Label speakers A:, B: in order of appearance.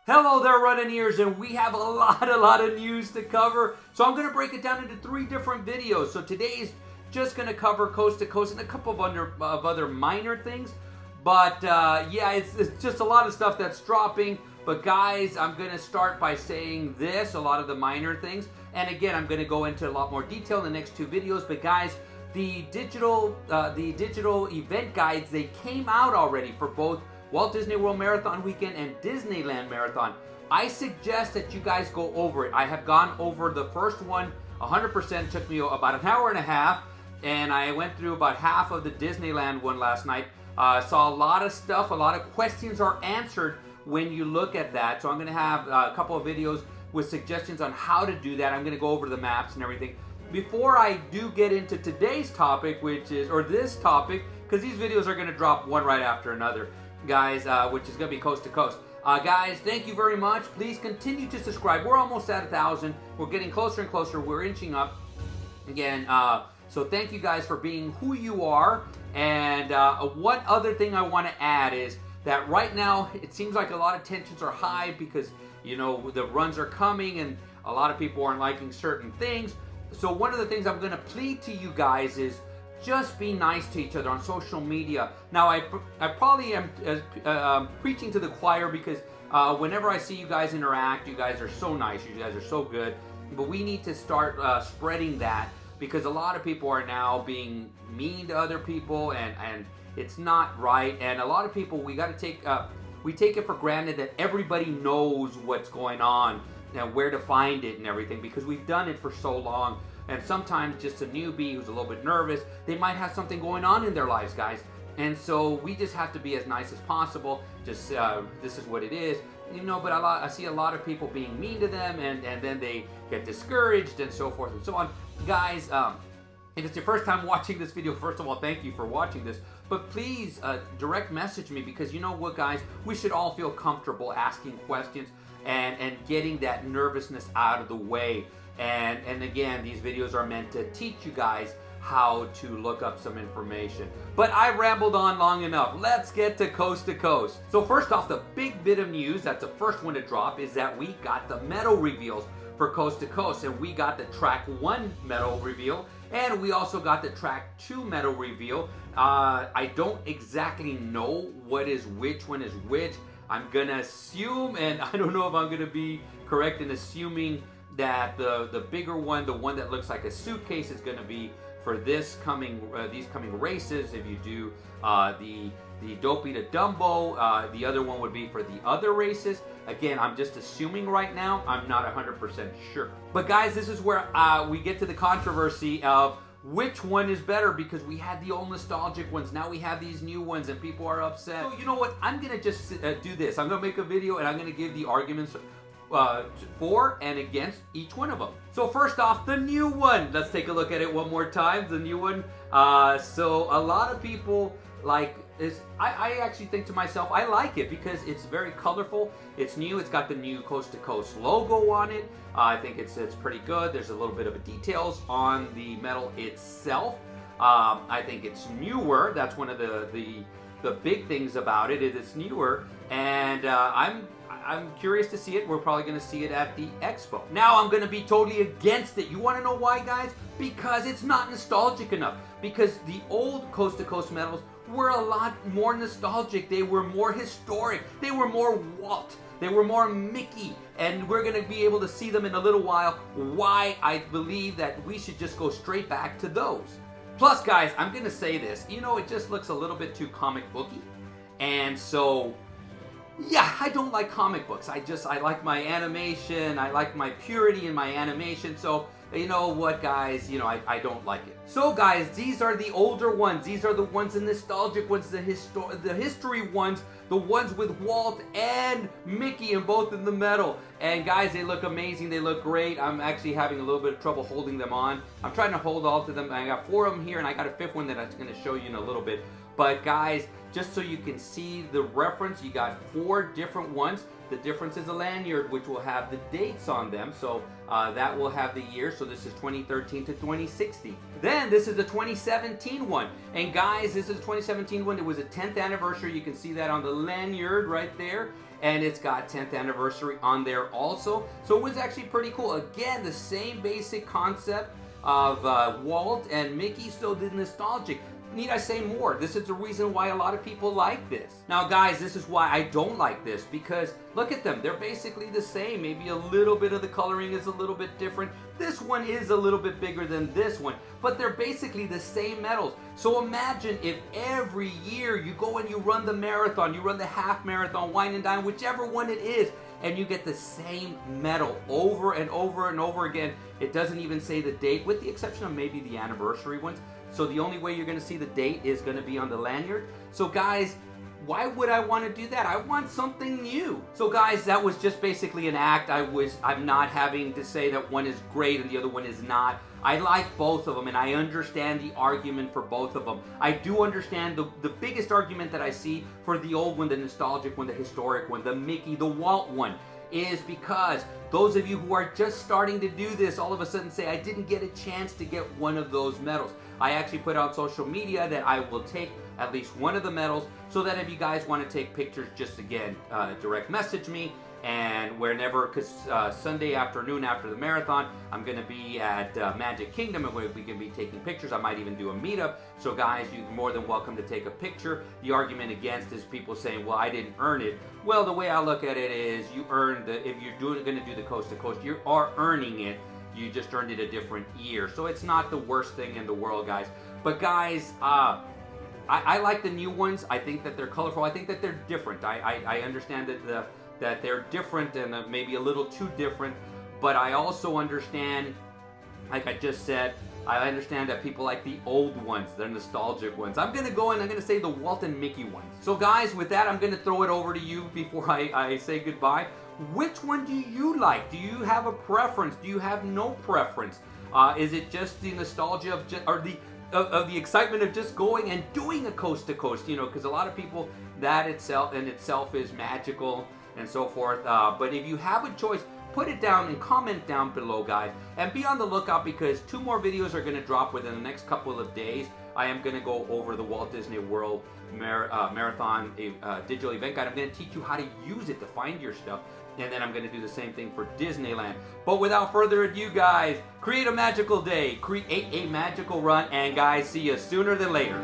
A: Hello there, running ears, and we have a lot of news to cover. So I'm going to break it down into 3 different videos. So today is just going to cover coast to coast and a couple of other minor things. But yeah, it's just a lot of stuff that's dropping. But guys, I'm going to start by saying this, a lot of the minor things. And again, I'm going to go into a lot more detail in the next 2 videos. But guys, the digital event guides, they came out already for both Walt Disney World Marathon Weekend and Disneyland Marathon. I suggest that you guys go over it. I have gone over the first one 100%. Took me about an hour and a half, and I went through about half of the Disneyland one last night. Saw a lot of stuff. A lot of questions are answered when you look at that. So I'm going to have a couple of videos with suggestions on how to do that. I'm going to go over the maps and everything. Before I do get into today's topic, this topic, because these videos are going to drop one right after another, guys, which is going to be coast to coast. Guys, thank you very much. Please continue to subscribe. We're almost at 1,000. We're getting closer and closer. We're inching up again. So thank you guys for being who you are. And one other thing I want to add is that right now it seems like a lot of tensions are high because, you know, the runs are coming and a lot of people aren't liking certain things. So one of the things I'm going to plead to you guys is just be nice to each other on social media. Now, I probably am preaching to the choir because whenever I see you guys interact, you guys are so nice, you guys are so good. But we need to start spreading that because a lot of people are now being mean to other people, and it's not right. And a lot of people, we got to take it for granted that everybody knows what's going on and where to find it and everything because we've done it for so long. And sometimes just a newbie who's a little bit nervous, they might have something going on in their lives, guys. And so we just have to be as nice as possible. Just this is what it is, you know. But I see a lot of people being mean to them, and then they get discouraged and so forth and so on. Guys, if it's your first time watching this video, first of all, thank you for watching this. But please direct message me because you know what, guys, we should all feel comfortable asking questions and getting that nervousness out of the way. And again, these videos are meant to teach you guys how to look up some information. But I rambled on long enough. Let's get to coast to coast. So first off, the big bit of news, that's the first one to drop, is that we got the medal reveals for coast to coast. And we got the track 1 medal reveal, and we also got the track 2 medal reveal. I don't exactly know which one is which. I'm gonna assume, and I don't know if I'm gonna be correct in assuming that the bigger one, the one that looks like a suitcase, is going to be for these coming races. If you do the Dopey to Dumbo, the other one would be for the other races. Again, I'm just assuming right now. I'm not 100% sure. But guys, this is where we get to the controversy of which one is better, because we had the old nostalgic ones. Now we have these new ones and people are upset. So you know what? I'm going to just do this. I'm going to make a video and I'm going to give the arguments for and against each one of them. So first off, the new one. Let's take a look at it one more time. The new one. So a lot of people like this. I actually think to myself, I like it because it's very colorful. It's new. It's got the new Coast to Coast logo on it. I think it's pretty good. There's a little bit of details on the medal itself. I think it's newer. That's one of the big things about it. It's newer, and I'm curious to see it. We're probably going to see it at the expo. Now I'm going to be totally against it. You want to know why, guys? Because it's not nostalgic enough. Because the old Coast to Coast medals were a lot more nostalgic. They were more historic. They were more Walt. They were more Mickey. And we're going to be able to see them in a little while. Why I believe that we should just go straight back to those. Plus, guys, I'm going to say this. You know, it just looks a little bit too comic booky. And so, yeah, I don't like comic books. I like my animation. I like my purity in my animation. So, you know what, guys? You know, I don't like it. So, guys, these are the older ones. These are the ones, the nostalgic ones, the history ones, the ones with Walt and Mickey and both in the medal. And, guys, they look amazing. They look great. I'm actually having a little bit of trouble holding them on. I'm trying to hold all to them. I got 4 of them here, and I got a 5th one that I'm going to show you in a little bit. But, guys, just so you can see the reference, you got 4 different ones. The difference is a lanyard, which will have the dates on them. So that will have the year. So this is 2013 to 2060. Then this is the 2017 one. And guys, this is the 2017 one. It was a 10th anniversary. You can see that on the lanyard right there. And it's got 10th anniversary on there also. So it was actually pretty cool. Again, the same basic concept of Walt and Mickey, so the nostalgic. Need I say more? This is the reason why a lot of people like this. Now guys, this is why I don't like this, because look at them. They're basically the same. Maybe a little bit of the coloring is a little bit different. This one is a little bit bigger than this one, but they're basically the same medals. So imagine if every year you go and you run the marathon, you run the half marathon, wine and dine, whichever one it is, and you get the same medal over and over and over again. It doesn't even say the date, with the exception of maybe the anniversary ones. So the only way you're going to see the date is going to be on the lanyard. So guys, why would I want to do that? I want something new. So guys, that was just basically an act. I'm not having to say that one is great and the other one is not. I like both of them, and I understand the argument for both of them. I do understand the biggest argument that I see for the old one, the nostalgic one, the historic one, the Mickey, the Walt one, is because those of you who are just starting to do this all of a sudden say, I didn't get a chance to get one of those medals. I actually put out social media that I will take at least one of the medals, so that if you guys want to take pictures, just again, direct message me. And whenever, because Sunday afternoon after the marathon, I'm going to be at Magic Kingdom, and we can be taking pictures. I might even do a meetup. So guys, you're more than welcome to take a picture. The argument against is people saying, well, I didn't earn it. Well, the way I look at it is, you earned the, if you're going to do the coast to coast, you are earning it. You just earned it a different year. So it's not the worst thing in the world, guys. But guys, I like the new ones. I think that they're colorful. I think that they're different. I understand that they're different and maybe a little too different. But I also understand, like I just said, I understand that people like the old ones, the nostalgic ones. I'm going to go and I'm going to say the Walt and Mickey ones. So guys, with that, I'm going to throw it over to you before I say goodbye. Which one do you like? Do you have a preference? Do you have no preference? Is it just the nostalgia of of the excitement of just going and doing a coast to coast? You know, because a lot of people, that in itself is magical and so forth. But if you have a choice, put it down and comment down below, guys. And be on the lookout, because 2 more videos are going to drop within the next couple of days. I am going to go over the Walt Disney World Marathon digital event guide. I'm going to teach you how to use it to find your stuff. And then I'm going to do the same thing for Disneyland. But without further ado, guys, create a magical day, create a magical run, and guys, see you sooner than later.